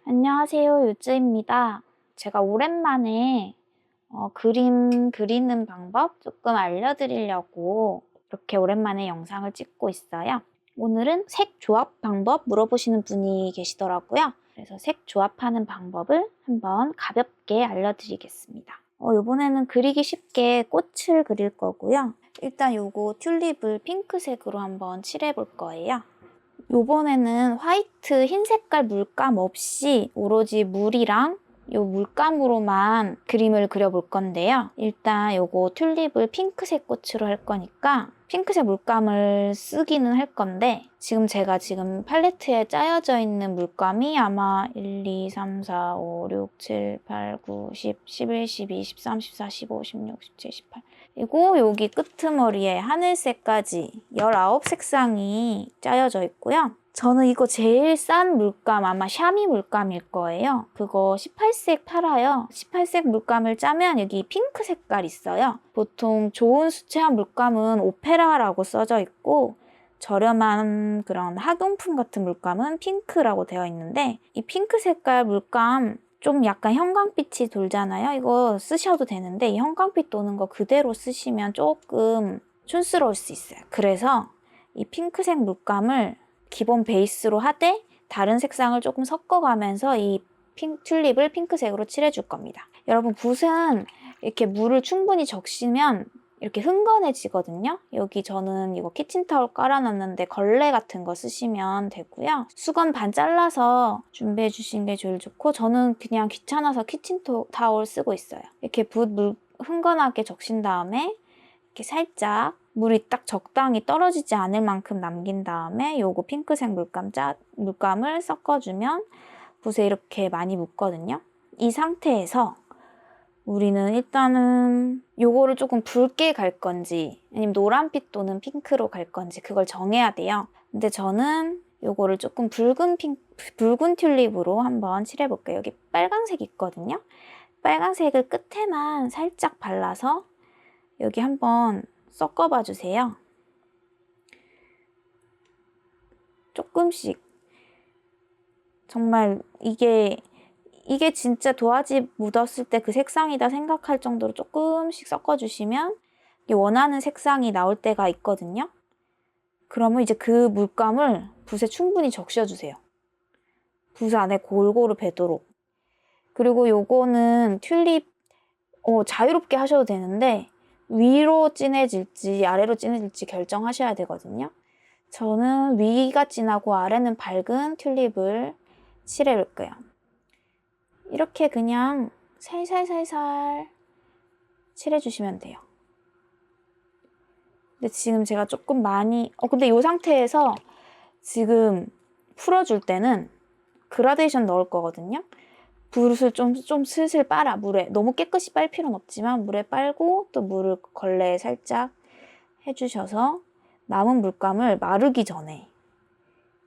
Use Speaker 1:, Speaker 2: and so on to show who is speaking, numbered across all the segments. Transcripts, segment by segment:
Speaker 1: 안녕하세요, 유주입니다. 제가 오랜만에 그림 그리는 방법 조금 알려드리려고 이렇게 오랜만에 영상을 찍고 있어요. 오늘은 색 조합 방법 물어보시는 분이 계시더라고요. 그래서 색 조합하는 방법을 한번 가볍게 알려드리겠습니다. 이번에는 그리기 쉽게 꽃을 그릴 거고요. 일단 요거 튤립을 핑크색으로 한번 칠해 볼 거예요. 요번에는 화이트 흰 색깔 물감 없이 오로지 물이랑 요 물감으로만 그림을 그려볼 건데요. 일단 요거 튤립을 핑크색 꽃으로 할 거니까 핑크색 물감을 쓰기는 할 건데 제가 팔레트에 짜여져 있는 물감이 아마 1, 2, 3, 4, 5, 6, 7, 8, 9, 10, 11, 12, 13, 14, 15, 16, 17, 18 그리고 여기 끄트머리에 하늘색까지 19색상이 짜여져 있고요. 저는 이거 제일 싼 물감 아마 샤미 물감일 거예요. 그거 18색 팔아요. 18색 물감을 짜면 여기 핑크 색깔 있어요. 보통 좋은 수채화 물감은 오페라라고 써져 있고 저렴한 그런 학용품 같은 물감은 핑크라고 되어 있는데 이 핑크 색깔 물감 좀 약간 형광빛이 돌잖아요. 이거 쓰셔도 되는데 이 형광빛 도는 거 그대로 쓰시면 조금 촌스러울 수 있어요. 그래서 이 핑크색 물감을 기본 베이스로 하되 다른 색상을 조금 섞어가면서 이 튤립을 핑크색으로 칠해줄 겁니다. 여러분 붓은 이렇게 물을 충분히 적시면 이렇게 흥건해지거든요. 여기 저는 이거 키친타올 깔아놨는데 걸레 같은 거 쓰시면 되고요. 수건 반 잘라서 준비해 주시는 게 제일 좋고 저는 그냥 귀찮아서 키친타올 쓰고 있어요. 이렇게 물 흥건하게 적신 다음에 이렇게 살짝 물이 딱 적당히 떨어지지 않을 만큼 남긴 다음에 요거 핑크색 물감을 섞어주면 붓에 이렇게 많이 묻거든요. 이 상태에서 우리는 일단은 요거를 조금 붉게 갈 건지 아니면 노란빛 또는 핑크로 갈 건지 그걸 정해야 돼요. 근데 저는 요거를 조금 붉은 튤립으로 한번 칠해볼게요. 여기 빨간색 있거든요. 빨간색을 끝에만 살짝 발라서 여기 한번 섞어봐 주세요. 조금씩. 정말 이게 진짜 도화지 묻었을 때 그 색상이다 생각할 정도로 조금씩 섞어주시면 원하는 색상이 나올 때가 있거든요. 그러면 이제 그 물감을 붓에 충분히 적셔주세요. 붓 안에 골고루 배도록. 그리고 요거는 튤립 자유롭게 하셔도 되는데 위로 진해질지 아래로 진해질지 결정하셔야 되거든요. 저는 위가 진하고 아래는 밝은 튤립을 칠해볼 거예요. 이렇게 그냥 살살살살 칠해주시면 돼요. 근데 지금 제가 조금 많이 근데 이 상태에서 지금 풀어줄 때는 그라데이션 넣을 거거든요. 붓을 좀 슬슬 빨아 물에 너무 깨끗이 빨 필요는 없지만 물에 빨고 또 물을 걸레에 살짝 해주셔서 남은 물감을 마르기 전에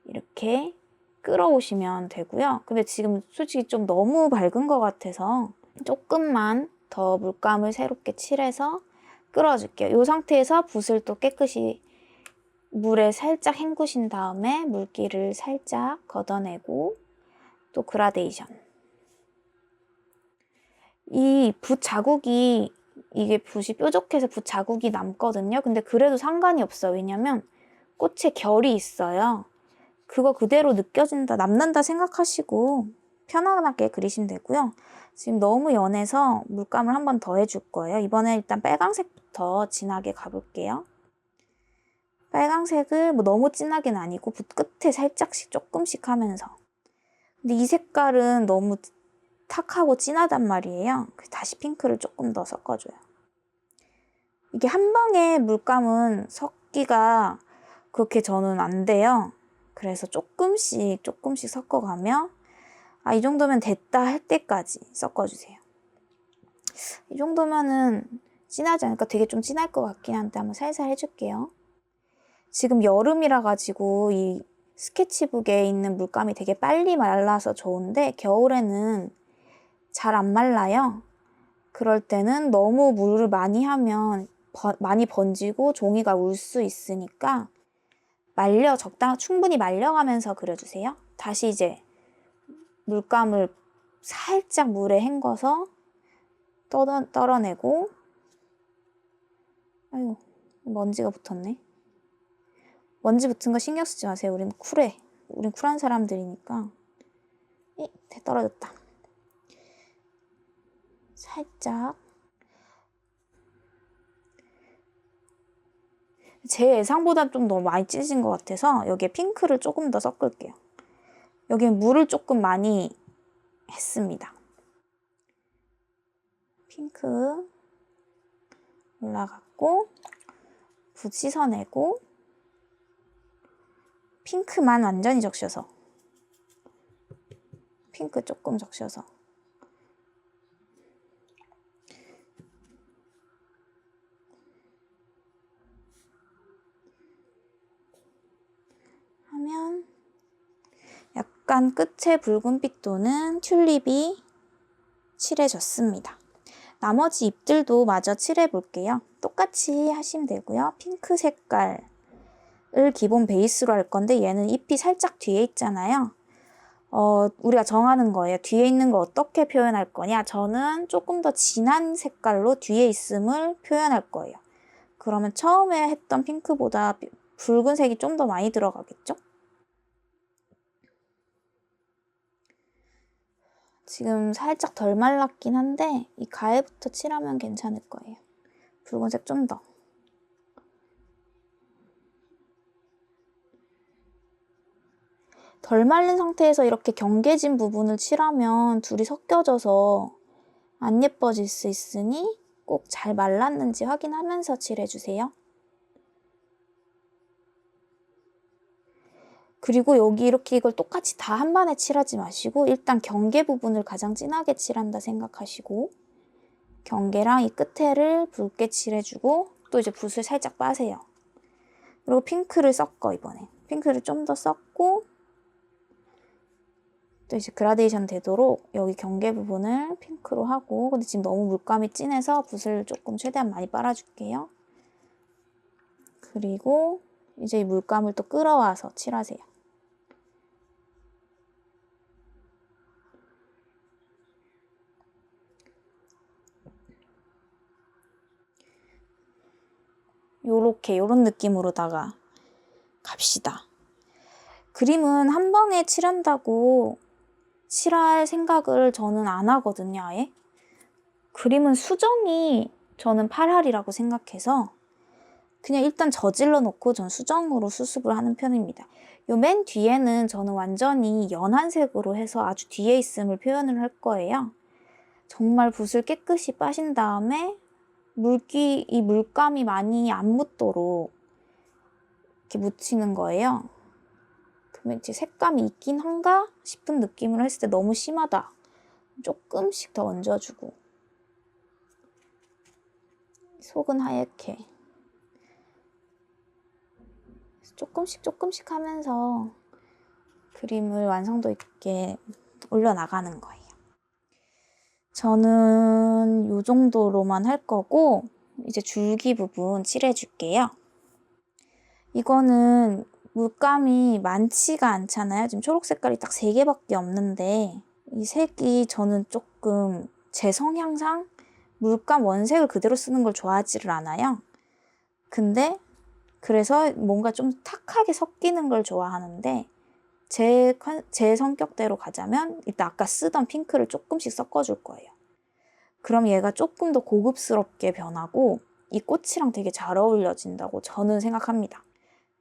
Speaker 1: 이렇게 끌어오시면 되고요. 근데 지금 솔직히 좀 너무 밝은 것 같아서 조금만 더 물감을 새롭게 칠해서 끌어줄게요. 이 상태에서 붓을 또 깨끗이 물에 살짝 헹구신 다음에 물기를 살짝 걷어내고 또 그라데이션. 이 붓 자국이 이게 붓이 뾰족해서 붓 자국이 남거든요. 근데 그래도 상관이 없어요. 왜냐면 꽃에 결이 있어요. 그거 그대로 느껴진다, 남는다 생각하시고 편안하게 그리시면 되고요. 지금 너무 연해서 물감을 한 번 더 해줄 거예요. 이번에 일단 빨강색부터 진하게 가볼게요. 빨강색을 너무 진하게는 아니고 붓 끝에 살짝씩 조금씩 하면서. 근데 이 색깔은 너무 탁하고 진하단 말이에요. 다시 핑크를 조금 더 섞어줘요. 이게 한 방에 물감은 섞기가 그렇게 저는 안 돼요. 그래서 조금씩 섞어가며 이 정도면 됐다 할 때까지 섞어주세요. 이 정도면은 진하지 않을까? 되게 좀 진할 것 같긴 한데 한번 살살 해줄게요. 지금 여름이라 가지고 이 스케치북에 있는 물감이 되게 빨리 말라서 좋은데 겨울에는 잘 안 말라요. 그럴 때는 너무 물을 많이 하면 많이 번지고 종이가 울 수 있으니까 충분히 말려가면서 그려주세요. 다시 이제 물감을 살짝 물에 헹궈서 떨어내고, 아유, 먼지가 붙었네. 먼지 붙은 거 신경 쓰지 마세요. 우린 쿨해. 우린 쿨한 사람들이니까. 떨어졌다. 살짝. 제 예상보다 좀 너무 많이 찢어진 것 같아서 여기에 핑크를 조금 더 섞을게요. 여기에 물을 조금 많이 했습니다. 핑크 올라갔고, 붓 씻어내고, 핑크만 완전히 적셔서, 핑크 조금 적셔서 하면 약간 끝에 붉은빛 도는 튤립이 칠해졌습니다. 나머지 잎들도 마저 칠해 볼게요. 똑같이 하시면 되고요. 핑크 색깔을 기본 베이스로 할 건데 얘는 잎이 살짝 뒤에 있잖아요. 우리가 정하는 거예요. 뒤에 있는 걸 어떻게 표현할 거냐. 저는 조금 더 진한 색깔로 뒤에 있음을 표현할 거예요. 그러면 처음에 했던 핑크보다 붉은색이 좀 더 많이 들어가겠죠? 지금 살짝 덜 말랐긴 한데 이 가해부터 칠하면 괜찮을 거예요. 붉은색 좀 더. 덜 말린 상태에서 이렇게 경계진 부분을 칠하면 둘이 섞여져서 안 예뻐질 수 있으니 꼭 잘 말랐는지 확인하면서 칠해주세요. 그리고 여기 이렇게 이걸 똑같이 다 한 번에 칠하지 마시고 일단 경계 부분을 가장 진하게 칠한다 생각하시고 경계랑 이 끝에를 붉게 칠해주고 또 이제 붓을 살짝 빠세요. 그리고 핑크를 섞어 이번에. 핑크를 좀 더 섞고 또 이제 그라데이션 되도록 여기 경계 부분을 핑크로 하고 근데 지금 너무 물감이 진해서 붓을 조금 최대한 많이 빨아줄게요. 그리고 이제 이 물감을 또 끌어와서 칠하세요. 요런 느낌으로다가 갑시다. 그림은 한 번에 칠한다고 칠할 생각을 저는 안 하거든요, 아예. 그림은 수정이 저는 8할이라고 생각해서 그냥 일단 저질러 놓고 전 수정으로 수습을 하는 편입니다. 요 맨 뒤에는 저는 완전히 연한 색으로 해서 아주 뒤에 있음을 표현을 할 거예요. 정말 붓을 깨끗이 빠신 다음에 이 물감이 많이 안 묻도록 이렇게 묻히는 거예요. 그러면 이제 색감이 있긴 한가 싶은 느낌으로 했을 때 너무 심하다. 조금씩 더 얹어주고 속은 하얗게 조금씩 하면서 그림을 완성도 있게 올려나가는 거예요. 저는 이 정도로만 할 거고 이제 줄기 부분 칠해줄게요. 이거는 물감이 많지가 않잖아요. 지금 초록 색깔이 딱 3개밖에 없는데 이 색이 저는 조금 제 성향상 물감 원색을 그대로 쓰는 걸 좋아하지를 않아요. 근데 그래서 뭔가 좀 탁하게 섞이는 걸 좋아하는데 제 성격대로 가자면 일단 아까 쓰던 핑크를 조금씩 섞어줄 거예요. 그럼 얘가 조금 더 고급스럽게 변하고 이 꽃이랑 되게 잘 어울려진다고 저는 생각합니다.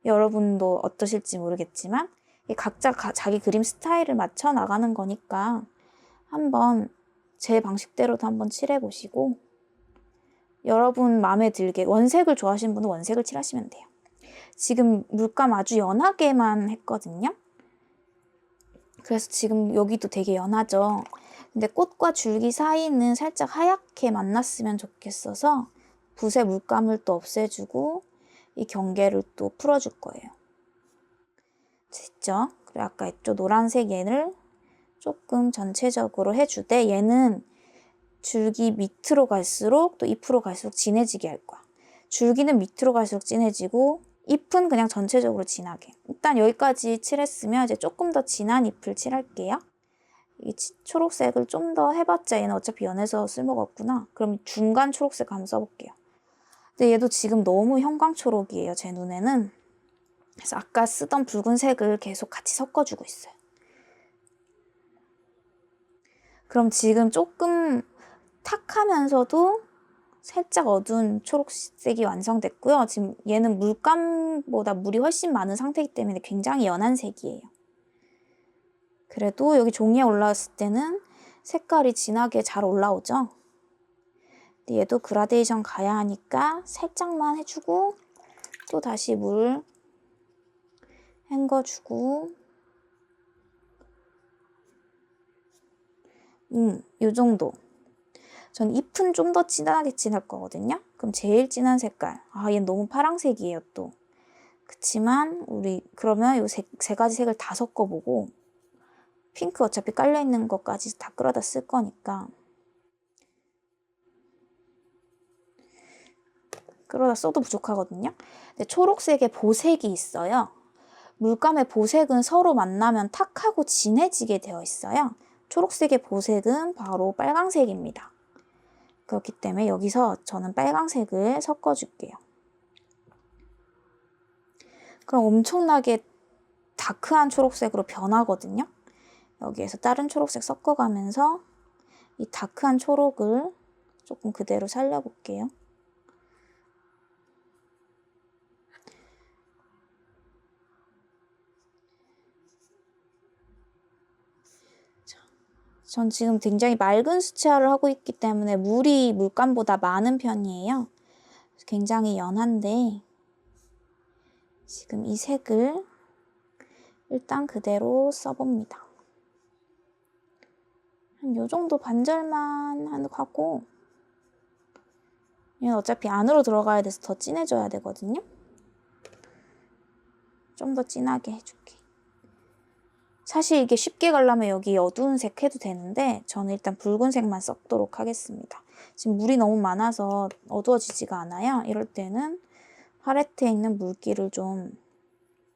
Speaker 1: 여러분도 어떠실지 모르겠지만 각자 자기 그림 스타일을 맞춰 나가는 거니까 한번 제 방식대로도 한번 칠해보시고 여러분 마음에 들게 원색을 좋아하시는 분은 원색을 칠하시면 돼요. 지금 물감 아주 연하게만 했거든요. 그래서 지금 여기도 되게 연하죠. 근데 꽃과 줄기 사이는 살짝 하얗게 만났으면 좋겠어서 붓에 물감을 또 없애주고 이 경계를 또 풀어줄 거예요. 됐죠? 그리고 아까 이쪽 노란색 얘를 조금 전체적으로 해주되 얘는 줄기 밑으로 갈수록 또 잎으로 갈수록 진해지게 할 거야. 줄기는 밑으로 갈수록 진해지고 잎은 그냥 전체적으로 진하게. 일단 여기까지 칠했으면 이제 조금 더 진한 잎을 칠할게요. 이 초록색을 좀 더 해봤자 얘는 어차피 연해서 쓸모가 없구나. 그럼 중간 초록색 한번 써볼게요. 근데 얘도 지금 너무 형광초록이에요, 제 눈에는. 그래서 아까 쓰던 붉은색을 계속 같이 섞어주고 있어요. 그럼 지금 조금 탁하면서도 살짝 어두운 초록색이 완성됐고요. 지금 얘는 물감보다 물이 훨씬 많은 상태이기 때문에 굉장히 연한 색이에요. 그래도 여기 종이에 올라왔을 때는 색깔이 진하게 잘 올라오죠. 근데 얘도 그라데이션 가야 하니까 살짝만 해주고 또 다시 물 헹궈주고 요 정도. 전 잎은 좀 더 진하게 칠할 거거든요. 그럼 제일 진한 색깔. 얘는 너무 파랑색이에요, 또. 그치만 우리 그러면 요 세 가지 색을 다 섞어보고 핑크 어차피 깔려있는 것까지 다 끌어다 쓸 거니까 끌어다 써도 부족하거든요. 근데 초록색에 보색이 있어요. 물감의 보색은 서로 만나면 탁하고 진해지게 되어 있어요. 초록색의 보색은 바로 빨강색입니다. 그렇기 때문에 여기서 저는 빨강색을 섞어줄게요. 그럼 엄청나게 다크한 초록색으로 변하거든요. 여기에서 다른 초록색 섞어가면서 이 다크한 초록을 조금 그대로 살려볼게요. 전 지금 굉장히 맑은 수채화를 하고 있기 때문에 물이 물감보다 많은 편이에요. 굉장히 연한데 지금 이 색을 일단 그대로 써봅니다. 한 요 정도 반절만 하고 얘는 어차피 안으로 들어가야 돼서 더 진해져야 되거든요. 좀 더 진하게 해줄게. 사실 이게 쉽게 가려면 여기 어두운 색 해도 되는데 저는 일단 붉은색만 섞도록 하겠습니다. 지금 물이 너무 많아서 어두워지지가 않아요. 이럴 때는 팔레트에 있는 물기를 좀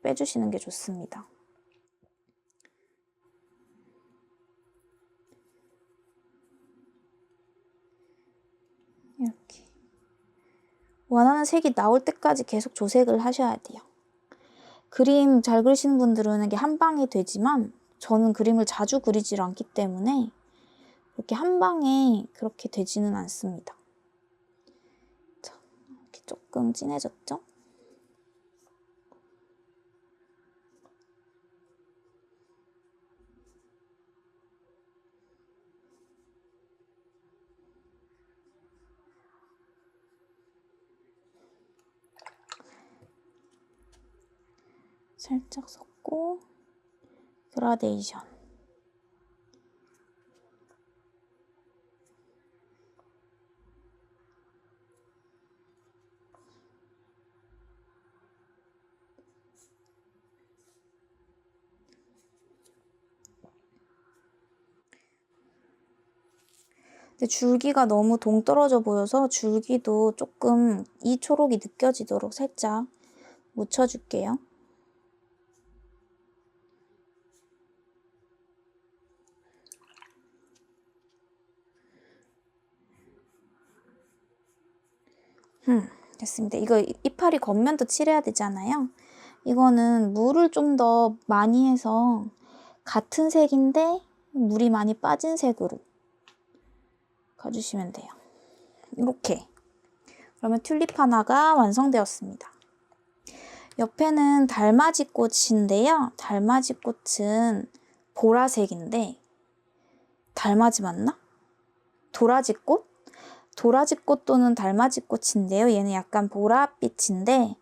Speaker 1: 빼주시는 게 좋습니다. 이렇게 원하는 색이 나올 때까지 계속 조색을 하셔야 돼요. 그림 잘 그리시는 분들은 이게 한 방에 되지만 저는 그림을 자주 그리질 않기 때문에 이렇게 한 방에 그렇게 되지는 않습니다. 자, 이렇게 조금 진해졌죠? 살짝 섞고 그라데이션. 근데 줄기가 너무 동떨어져 보여서 줄기도 조금 이 초록이 느껴지도록 살짝 묻혀줄게요. 됐습니다. 이거 이파리 겉면도 칠해야 되잖아요. 이거는 물을 좀 더 많이 해서 같은 색인데 물이 많이 빠진 색으로 가주시면 돼요. 이렇게. 그러면 튤립 하나가 완성되었습니다. 옆에는 달맞이 꽃인데요. 달맞이 꽃은 보라색인데 달맞이 맞나? 도라지꽃? 도라지꽃 또는 달맞이꽃인데요. 얘는 약간 보랏빛인데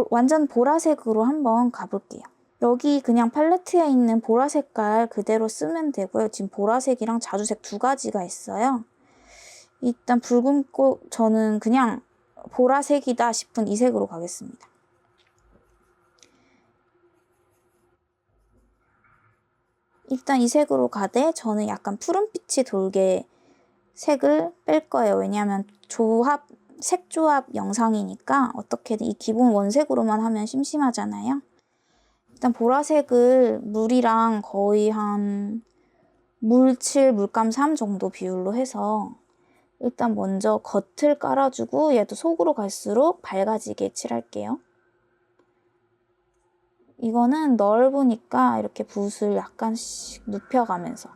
Speaker 1: 완전 보라색으로 한번 가볼게요. 여기 그냥 팔레트에 있는 보라 색깔 그대로 쓰면 되고요. 지금 보라색이랑 자주색 두 가지가 있어요. 일단 붉은 꽃 저는 그냥 보라색이다 싶은 이 색으로 가겠습니다. 일단 이 색으로 가되 저는 약간 푸른빛이 돌게 색을 뺄 거예요. 왜냐하면 색 조합 영상이니까 어떻게든 이 기본 원색으로만 하면 심심하잖아요. 일단 보라색을 물이랑 거의 한 물 7, 물감 3 정도 비율로 해서 일단 먼저 겉을 깔아주고 얘도 속으로 갈수록 밝아지게 칠할게요. 이거는 넓으니까 이렇게 붓을 약간씩 눕혀가면서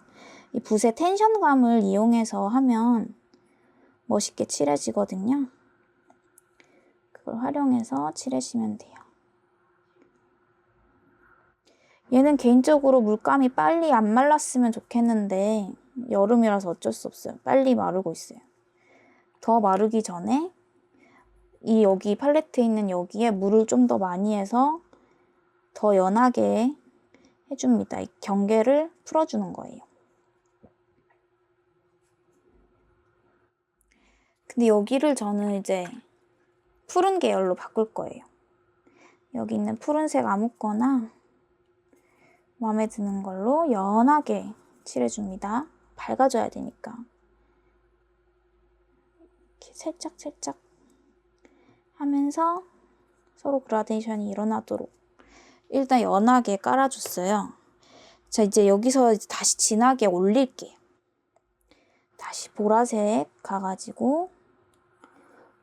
Speaker 1: 이 붓의 텐션감을 이용해서 하면 멋있게 칠해지거든요. 그걸 활용해서 칠해주시면 돼요. 얘는 개인적으로 물감이 빨리 안 말랐으면 좋겠는데 여름이라서 어쩔 수 없어요. 빨리 마르고 있어요. 더 마르기 전에 이 여기 팔레트에 있는 여기에 물을 좀 더 많이 해서 더 연하게 해줍니다. 이 경계를 풀어주는 거예요. 근데 여기를 저는 이제 푸른 계열로 바꿀 거예요. 여기 있는 푸른색 아무거나 마음에 드는 걸로 연하게 칠해줍니다. 밝아져야 되니까. 이렇게 살짝 하면서 서로 그라데이션이 일어나도록 일단 연하게 깔아줬어요. 자, 이제 여기서 다시 진하게 올릴게요. 다시 보라색 가가지고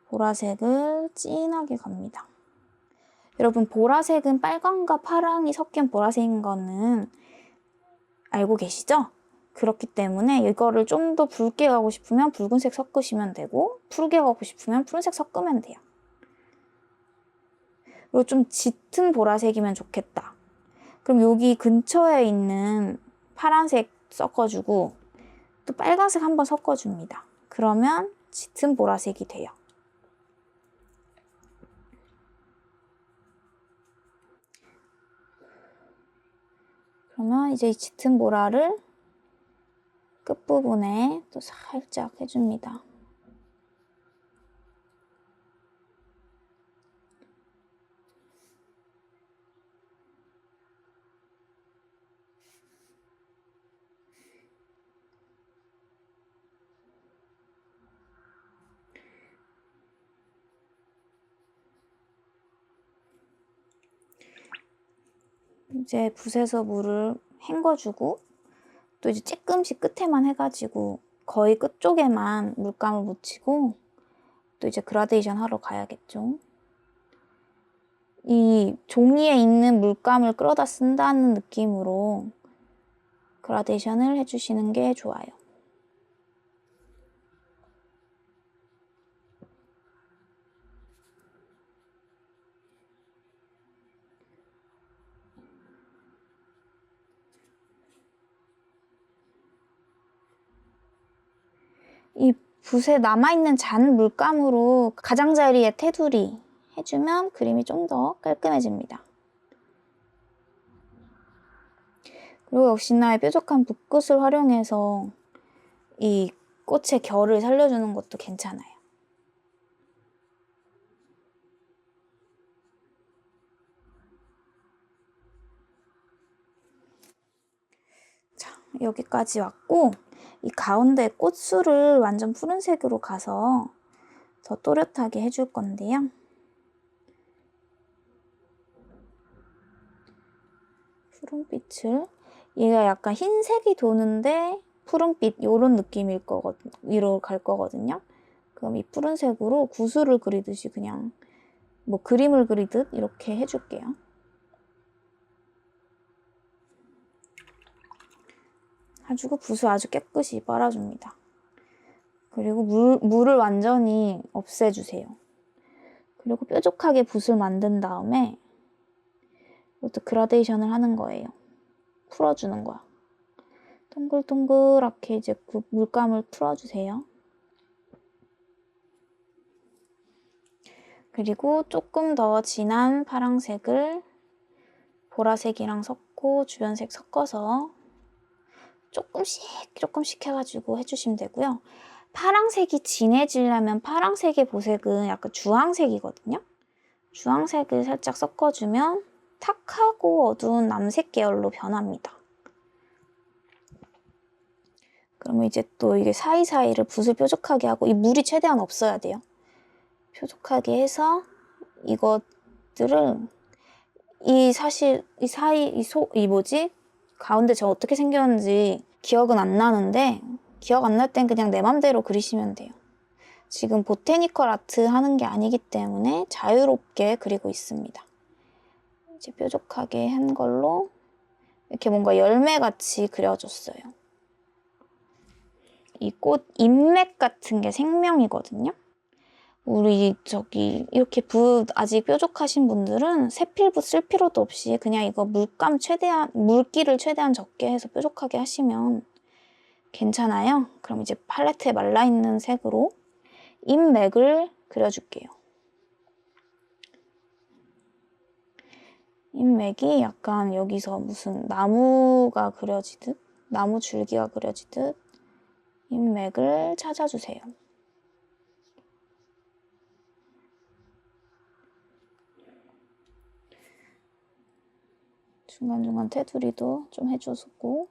Speaker 1: 보라색을 진하게 갑니다. 여러분, 보라색은 빨강과 파랑이 섞인 보라색인 거는 알고 계시죠? 그렇기 때문에 이거를 좀 더 붉게 가고 싶으면 붉은색 섞으시면 되고 푸르게 가고 싶으면 푸른색 섞으면 돼요. 그리고 좀 짙은 보라색이면 좋겠다. 그럼 여기 근처에 있는 파란색 섞어주고 또 빨간색 한번 섞어줍니다. 그러면 짙은 보라색이 돼요. 그러면 이제 이 짙은 보라를 끝부분에 또 살짝 해줍니다. 이제 붓에서 물을 헹궈주고 또 이제 조금씩 끝에만 해가지고 거의 끝쪽에만 물감을 묻히고 또 이제 그라데이션 하러 가야겠죠. 이 종이에 있는 물감을 끌어다 쓴다는 느낌으로 그라데이션을 해주시는 게 좋아요. 이 붓에 남아있는 잔 물감으로 가장자리에 테두리 해주면 그림이 좀 더 깔끔해집니다. 그리고 역시나 뾰족한 붓끝을 활용해서 이 꽃의 결을 살려주는 것도 괜찮아요. 자, 여기까지 왔고 이 가운데 꽃술을 완전 푸른색으로 가서 더 또렷하게 해줄 건데요. 푸른빛을 얘가 약간 흰색이 도는데 푸른빛 이런 느낌일 거거든요. 위로 갈 거거든요. 그럼 이 푸른색으로 구슬을 그리듯이 그냥 뭐 그림을 그리듯 이렇게 해줄게요. 해주고 붓을 아주 깨끗이 빨아줍니다. 그리고 물을 완전히 없애주세요. 그리고 뾰족하게 붓을 만든 다음에 이것도 그라데이션을 하는 거예요. 풀어주는 거야. 동글동글하게 이제 그 물감을 풀어주세요. 그리고 조금 더 진한 파란색을 보라색이랑 섞고 주변색 섞어서 조금씩 해가지고 해주시면 되고요. 파란색이 진해지려면 파란색의 보색은 약간 주황색이거든요. 주황색을 살짝 섞어주면 탁하고 어두운 남색 계열로 변합니다. 그러면 이제 또 이게 사이사이를 붓을 뾰족하게 하고 이 물이 최대한 없어야 돼요. 뾰족하게 해서 이것들을 이 사실 이 사이 이 뭐지? 가운데 저 어떻게 생겼는지 기억은 안 나는데 기억 안 날 땐 그냥 내 맘대로 그리시면 돼요. 지금 보테니컬 아트 하는 게 아니기 때문에 자유롭게 그리고 있습니다. 이제 뾰족하게 한 걸로 이렇게 뭔가 열매같이 그려줬어요. 이 꽃 잎맥 같은 게 생명이거든요. 우리 저기 이렇게 아직 뾰족하신 분들은 세필붓 쓸 필요도 없이 그냥 이거 물기를 최대한 적게 해서 뾰족하게 하시면 괜찮아요. 그럼 이제 팔레트에 말라있는 색으로 잎맥을 그려줄게요. 잎맥이 약간 여기서 무슨 나무가 그려지듯, 나무 줄기가 그려지듯 잎맥을 찾아주세요. 중간중간 테두리도 좀 해주고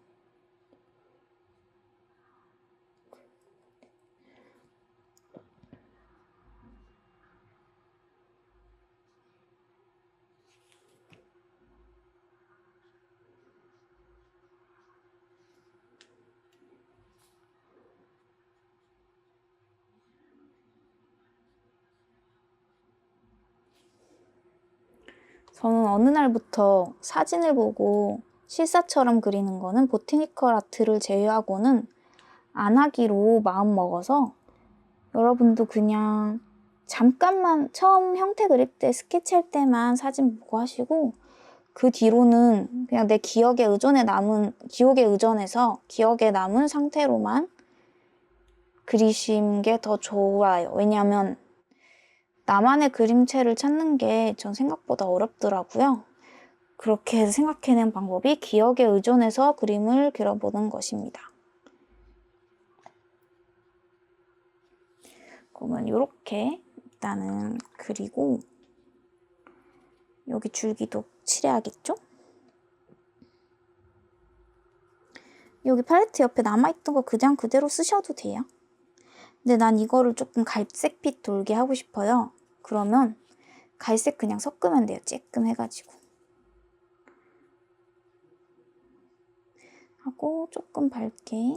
Speaker 1: 저는 어느 날부터 사진을 보고 실사처럼 그리는 거는 보테니컬 아트를 제외하고는 안 하기로 마음먹어서 여러분도 그냥 잠깐만 처음 형태 그릴 때 스케치할 때만 사진 보고 하시고 그 뒤로는 그냥 내 기억에 의존해서 기억에 남은 상태로만 그리신 게 더 좋아요. 왜냐하면 나만의 그림체를 찾는 게 전 생각보다 어렵더라고요. 그렇게 해서 생각해낸 방법이 기억에 의존해서 그림을 그려보는 것입니다. 그러면 이렇게 일단은 그리고 여기 줄기도 칠해야겠죠? 여기 팔레트 옆에 남아있던 거 그냥 그대로 쓰셔도 돼요. 근데 난 이거를 조금 갈색빛 돌게 하고 싶어요. 그러면 갈색 그냥 섞으면 돼요. 쬐끔 해가지고. 하고 조금 밝게.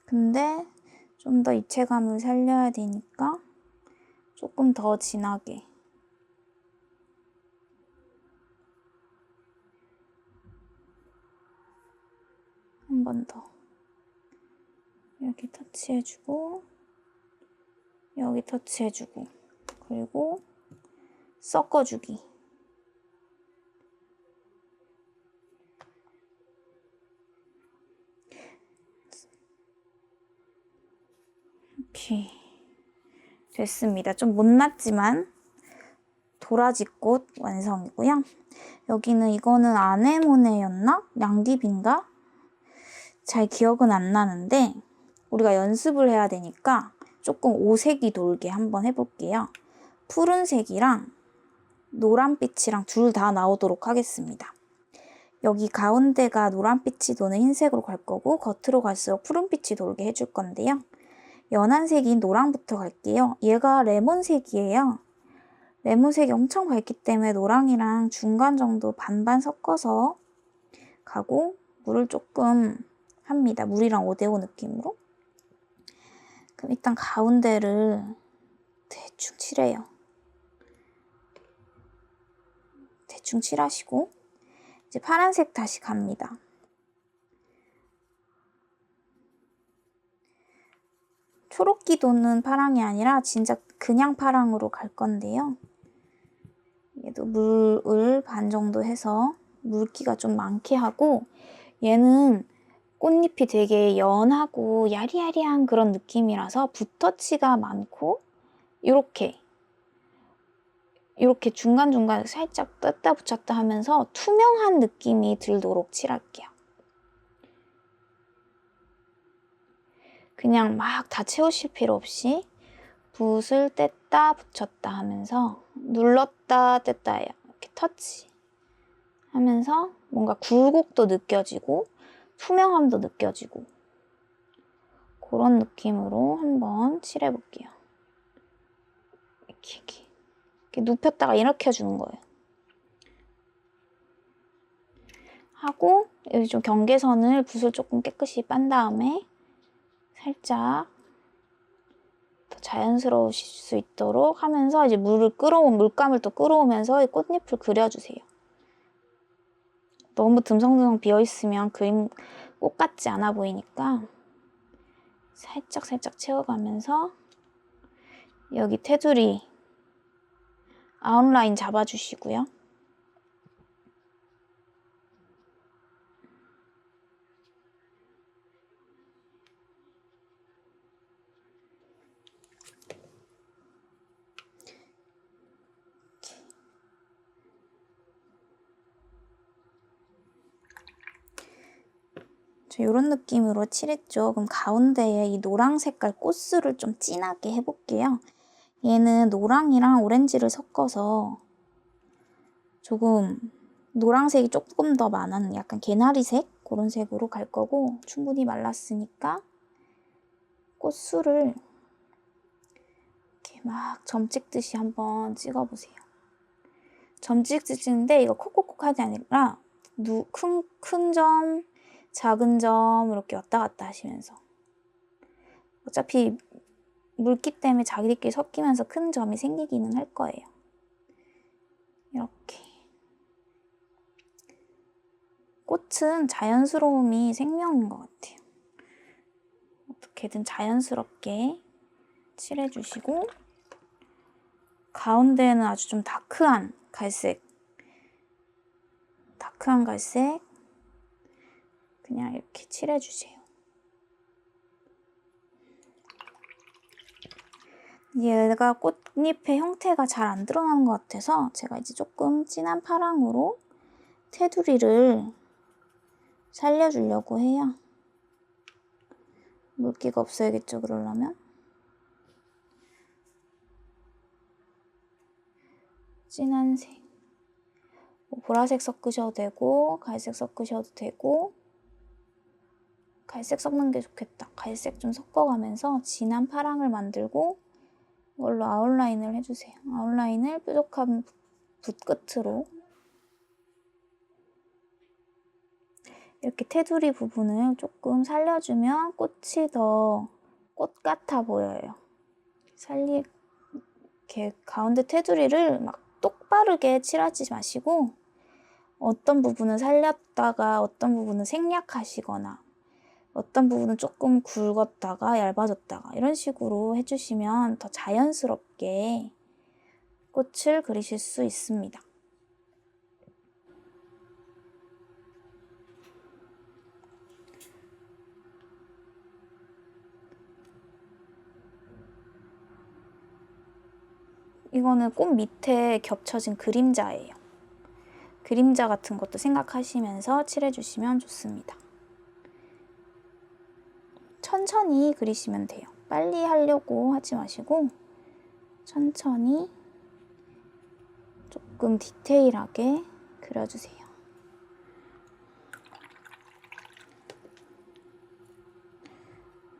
Speaker 1: 근데 좀 더 입체감을 살려야 되니까 조금 더 진하게. 한 번 더. 여기 터치해주고 여기 터치해주고 그리고 섞어주기. 이렇게 됐습니다. 좀 못났지만 도라지꽃 완성이고요. 여기는 이거는 아네모네였나? 양귀비인가? 잘 기억은 안 나는데 우리가 연습을 해야 되니까 조금 오색이 돌게 한번 해볼게요. 푸른색이랑 노란빛이랑 둘 다 나오도록 하겠습니다. 여기 가운데가 노란빛이 도는 흰색으로 갈 거고 겉으로 갈수록 푸른빛이 돌게 해줄 건데요. 연한 색인 노랑부터 갈게요. 얘가 레몬색이에요. 레몬색이 엄청 밝기 때문에 노랑이랑 중간 정도 반반 섞어서 가고 물을 조금 합니다. 물이랑 5대5 느낌으로. 그럼 일단 가운데를 대충 칠해요. 대충 칠하시고 이제 파란색 다시 갑니다. 초록기 도는 파랑이 아니라 진짜 그냥 파랑으로 갈 건데요. 얘도 물을 반 정도 해서 물기가 좀 많게 하고 얘는 꽃잎이 되게 연하고 야리야리한 그런 느낌이라서 붓터치가 많고 이렇게 중간중간 살짝 떴다 붙였다 하면서 투명한 느낌이 들도록 칠할게요. 그냥 막 다 채우실 필요 없이 붓을 뗐다 붙였다 하면서 눌렀다 뗐다 해요. 이렇게 터치 하면서 뭔가 굴곡도 느껴지고 투명함도 느껴지고 그런 느낌으로 한번 칠해볼게요. 이렇게 눕혔다가 일으켜주는 거예요. 하고 여기 좀 경계선을 붓을 조금 깨끗이 빤 다음에 살짝 더 자연스러우실 수 있도록 하면서 이제 물감을 또 끌어오면서 꽃잎을 그려주세요. 너무 듬성듬성 비어있으면 그림 꽃 같지 않아 보이니까 살짝 채워가면서 여기 테두리 아웃라인 잡아주시고요. 이런 느낌으로 칠했죠. 그럼 가운데에 이 노랑 색깔 꽃술을 좀 진하게 해볼게요. 얘는 노랑이랑 오렌지를 섞어서 조금 노란색이 조금 더 많은 약간 개나리색 그런 색으로 갈 거고, 충분히 말랐으니까 꽃술을 이렇게 막 점 찍듯이 한번 찍어보세요. 점 찍는데 이거 콕콕콕 하지 아니라 큰 점, 작은 점 이렇게 왔다 갔다 하시면서, 어차피 물기 때문에 자기들끼리 섞이면서 큰 점이 생기기는 할 거예요. 이렇게. 꽃은 자연스러움이 생명인 것 같아요. 어떻게든 자연스럽게 칠해주시고, 가운데는 아주 좀 다크한 갈색 그냥 이렇게 칠해주세요. 얘가 꽃잎의 형태가 잘 안 드러나는 것 같아서 제가 이제 조금 진한 파랑으로 테두리를 살려주려고 해요. 물기가 없어야겠죠, 그러려면. 진한 색. 보라색 섞으셔도 되고 갈색 섞으셔도 되고, 갈색 섞는 게 좋겠다. 갈색 좀 섞어가면서 진한 파랑을 만들고 이걸로 아웃라인을 해주세요. 아웃라인을 뾰족한 붓 끝으로 이렇게 테두리 부분을 조금 살려주면 꽃이 더 꽃 같아 보여요. 이렇게 가운데 테두리를 막 똑바르게 칠하지 마시고, 어떤 부분은 살렸다가 어떤 부분은 생략하시거나 어떤 부분은 조금 굵었다가 얇아졌다가 이런 식으로 해주시면 더 자연스럽게 꽃을 그리실 수 있습니다. 이거는 꽃 밑에 겹쳐진 그림자예요. 그림자 같은 것도 생각하시면서 칠해주시면 좋습니다. 천천히 그리시면 돼요. 빨리 하려고 하지 마시고 천천히 조금 디테일하게 그려주세요.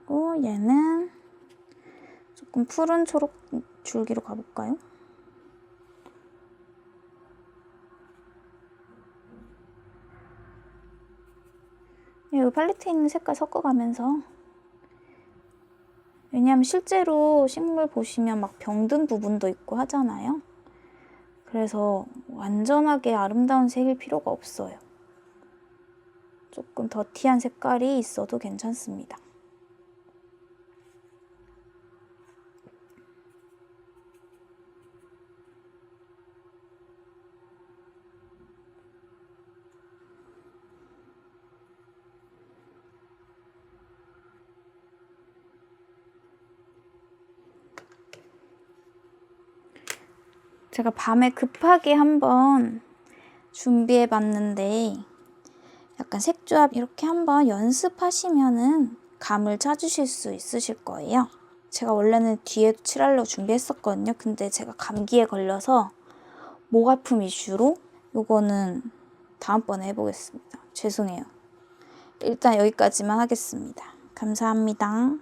Speaker 1: 그리고 얘는 조금 푸른 초록 줄기로 가볼까요? 여기 팔레트에 있는 색깔 섞어가면서, 왜냐하면 실제로 식물 보시면 막 병든 부분도 있고 하잖아요. 그래서 완전하게 아름다운 색일 필요가 없어요. 조금 더티한 색깔이 있어도 괜찮습니다. 제가 밤에 급하게 한번 준비해 봤는데, 약간 색조합 이렇게 한번 연습하시면은 감을 찾으실 수 있으실 거예요. 제가 원래는 뒤에도 칠하려고 준비했었거든요. 근데 제가 감기에 걸려서 목 아픔 이슈로 요거는 다음번에 해보겠습니다. 죄송해요. 일단 여기까지만 하겠습니다. 감사합니다.